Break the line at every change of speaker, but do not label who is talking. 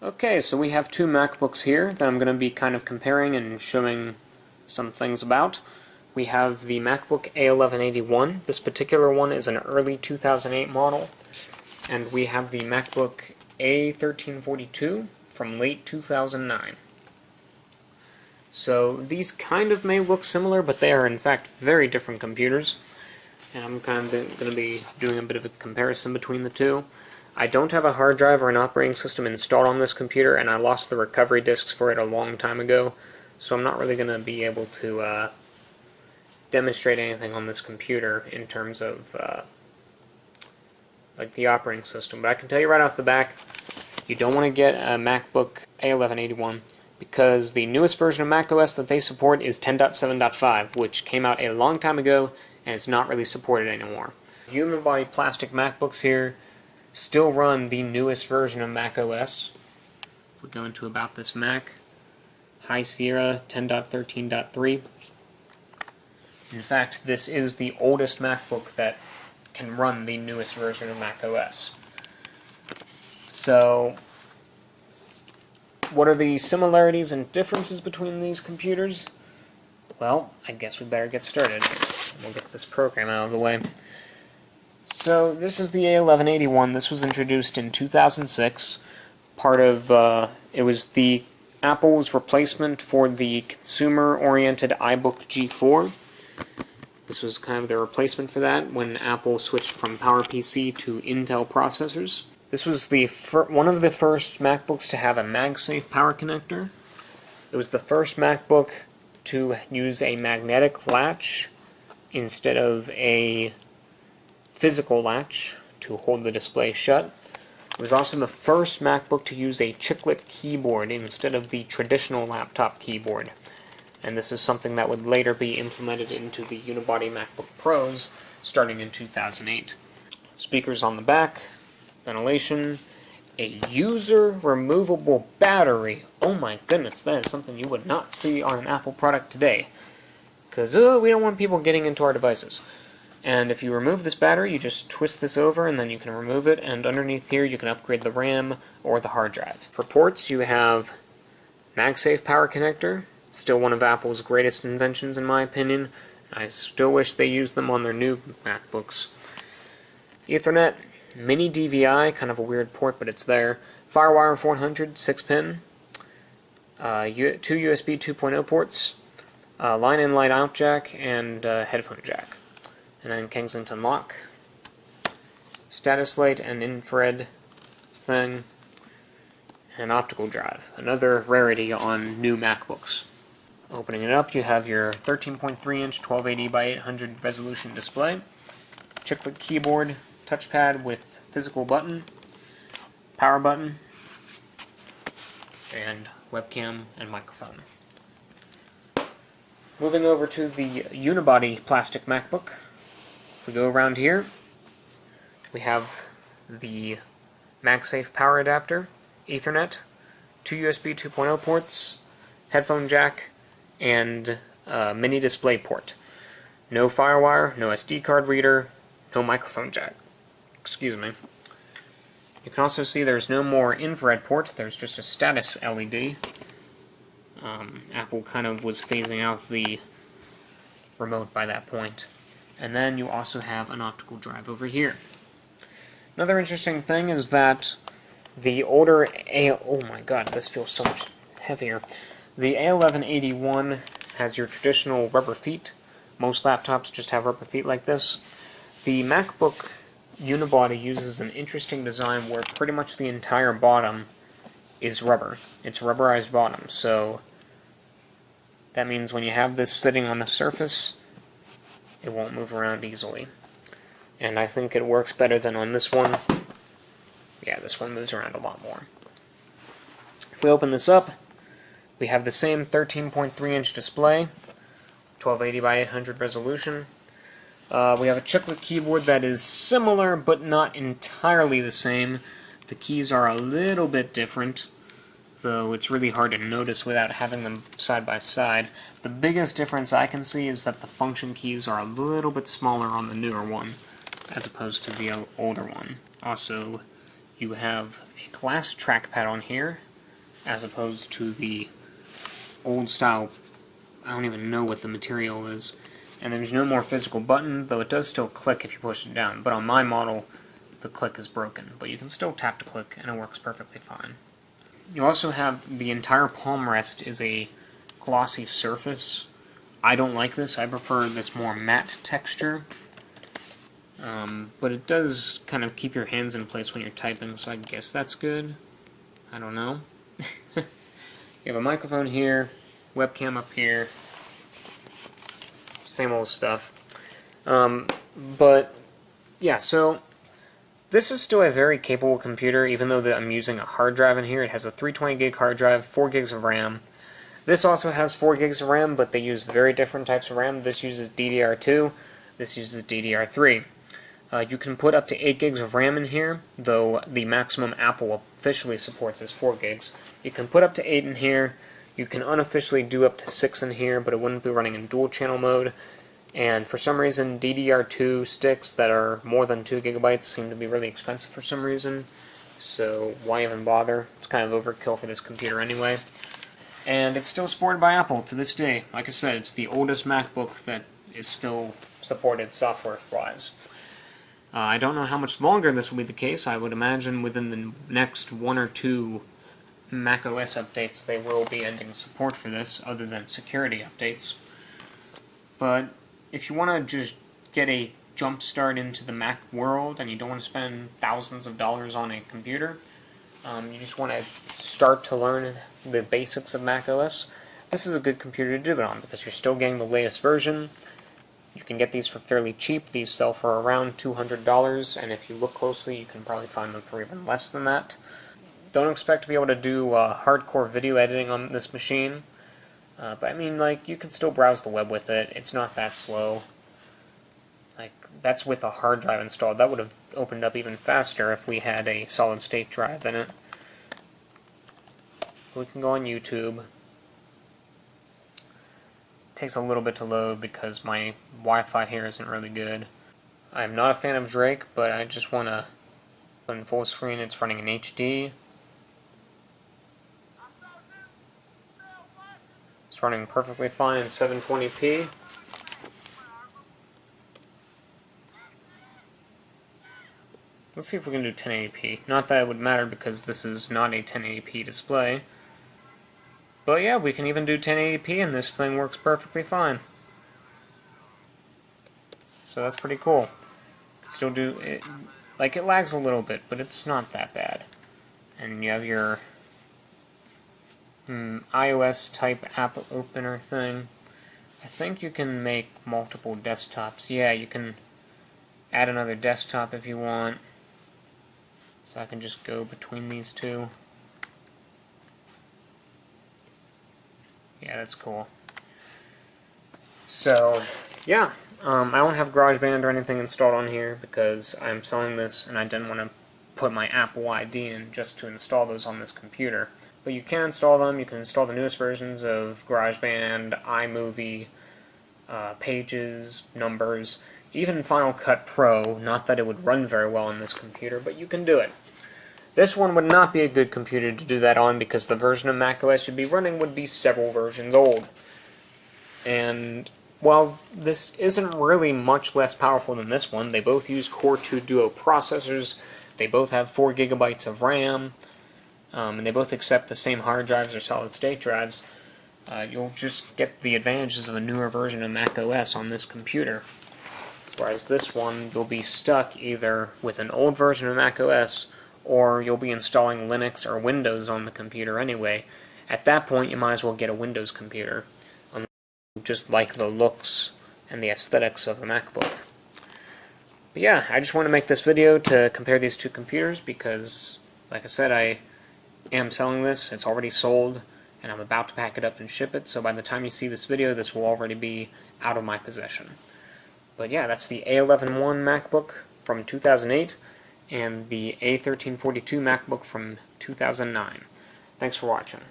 Okay, so we have two MacBooks here that I'm going to be kind of comparing and showing some things about. We have the MacBook A1181. This particular one is an early 2008 model. And we have the MacBook A1342 from late 2009. So these kind of may look similar, but they are in fact very different computers. And I'm kind of going to be doing a bit of a comparison between the two. I don't have a hard drive or an operating system installed on this computer, and I lost the recovery disks for it a long time ago, so I'm not really going to be able to demonstrate anything on this computer in terms of like the operating system. But I can tell you right off the back, you don't want to get a MacBook A1181 because the newest version of macOS that they support is 10.7.5, which came out a long time ago and it's not really supported anymore. Human body plastic MacBooks here still run the newest version of macOS. We go into About This Mac, High Sierra 10.13.3. In fact, this is the oldest MacBook that can run the newest version of macOS. So, what are the similarities and differences between these computers? Well, I guess we better get started. We'll get this program out of the way. So this is the A1181. This was introduced in 2006. Part of it was the Apple's replacement for the consumer-oriented iBook G4. This was kind of the replacement for that when Apple switched from PowerPC to Intel processors. This was the one of the first MacBooks to have a MagSafe power connector. It was the first MacBook to use a magnetic latch instead of a physical latch to hold the display shut. It was also the first MacBook to use a chiclet keyboard instead of the traditional laptop keyboard. And this is something that would later be implemented into the unibody MacBook Pros starting in 2008. Speakers on the back, ventilation, a user removable battery. Oh my goodness, that is something you would not see on an Apple product today. Because we don't want people getting into our devices. And if you remove this battery, you just twist this over and then you can remove it, and underneath here you can upgrade the RAM or the hard drive. For ports, you have MagSafe power connector, still one of Apple's greatest inventions in my opinion. I still wish they used them on their new MacBooks. Ethernet, mini DVI, kind of a weird port, but it's there. FireWire 400, 6-pin, 2 USB 2.0 ports, line in, line out jack, and headphone jack. And then Kensington lock, status light and infrared thing, and optical drive. Another rarity on new MacBooks. Opening it up, you have your 13.3-inch 1280 by 800 resolution display, chiclet keyboard, touchpad with physical button, power button, and webcam and microphone. Moving over to the unibody plastic MacBook. If we go around here, we have the MagSafe power adapter, Ethernet, 2 USB 2.0 ports, headphone jack, and mini display port. No FireWire, no SD card reader, no microphone jack. Excuse me. You can also see there's no more infrared port, there's just a status LED. Apple kind of was phasing out the remote by that point. And then you also have an optical drive over here. Another interesting thing is that the older oh my god, this feels so much heavier. The A1181 has your traditional rubber feet. Most laptops just have rubber feet like this. The MacBook unibody uses an interesting design where pretty much the entire bottom is rubber. It's a rubberized bottom, so that means when you have this sitting on the surface, it won't move around easily. And I think it works better than on this one. Yeah, this one moves around a lot more. If we open this up, we have the same 13.3-inch display, 1280 by 800 resolution. We have a chiclet keyboard that is similar, but not entirely the same. The keys are a little bit different, though it's really hard to notice without having them side by side. The biggest difference I can see is that the function keys are a little bit smaller on the newer one, as opposed to the older one. Also, you have a glass trackpad on here, as opposed to the old style. I don't even know what the material is. And there's no more physical button, though it does still click if you push it down. But on my model, the click is broken. But you can still tap to click, and it works perfectly fine. You also have the entire palm rest is a glossy surface. I don't like this. I prefer this more matte texture. But it does kind of keep your hands in place when you're typing, so I guess that's good. I don't know. You have a microphone here, webcam up here. Same old stuff. But, yeah, so this is still a very capable computer, even though I'm using a hard drive in here. It has a 320 gig hard drive, 4 gigs of RAM. This also has 4 gigs of RAM, but they use very different types of RAM. This uses DDR2, this uses DDR3. You can put up to 8 gigs of RAM in here, though the maximum Apple officially supports is 4 gigs. You can put up to 8 in here. You can unofficially do up to 6 in here, but it wouldn't be running in dual channel mode. And for some reason, DDR2 sticks that are more than 2 gigabytes seem to be really expensive for some reason. So why even bother? It's kind of overkill for this computer anyway. And it's still supported by Apple to this day. Like I said, it's the oldest MacBook that is still supported software-wise. I don't know how much longer this will be the case. I would imagine within the next 1 or 2 macOS updates they will be ending support for this, other than security updates. But if you want to just get a jump start into the Mac world and you don't want to spend thousands of dollars on a computer, you just want to start to learn the basics of macOS, this is a good computer to do it on because you're still getting the latest version. You can get these for fairly cheap. These sell for around $200, and if you look closely, you can probably find them for even less than that. Don't expect to be able to do hardcore video editing on this machine, but I mean, like, you can still browse the web with it. It's not that slow. Like, that's with a hard drive installed. That would have opened up even faster if we had a solid-state drive in it. We can go on YouTube. Takes a little bit to load because my Wi-Fi here isn't really good. I'm not a fan of Drake, but I just want to put in full screen. It's running in HD. It's running perfectly fine in 720p. Let's see if we can do 1080p. Not that it would matter because this is not a 1080p display. But yeah, we can even do 1080p and this thing works perfectly fine. So that's pretty cool. Still do it, like, it lags a little bit, but it's not that bad. And you have your iOS type app opener thing. I think you can make multiple desktops. Yeah, you can add another desktop if you want. So I can just go between these two. Yeah, that's cool. So, yeah, I don't have GarageBand or anything installed on here because I'm selling this and I didn't want to put my Apple ID in just to install those on this computer. But you can install them. You can install the newest versions of GarageBand, iMovie, Pages, Numbers, even Final Cut Pro. Not that it would run very well on this computer, but you can do it. This one would not be a good computer to do that on because the version of macOS you'd be running would be several versions old. And while this isn't really much less powerful than this one, they both use Core 2 Duo processors, they both have 4 gigabytes of RAM, and they both accept the same hard drives or solid-state drives. You'll just get the advantages of a newer version of macOS on this computer. Whereas this one, you'll be stuck either with an old version of macOS or you'll be installing Linux or Windows on the computer anyway. At that point, you might as well get a Windows computer. Just like the looks and the aesthetics of a MacBook. But yeah, I just want to make this video to compare these two computers because, like I said, I am selling this. It's already sold, and I'm about to pack it up and ship it, so by the time you see this video, this will already be out of my possession. But yeah, that's the A1181 MacBook from 2008, and the A1342 MacBook from 2009. Thanks for watching.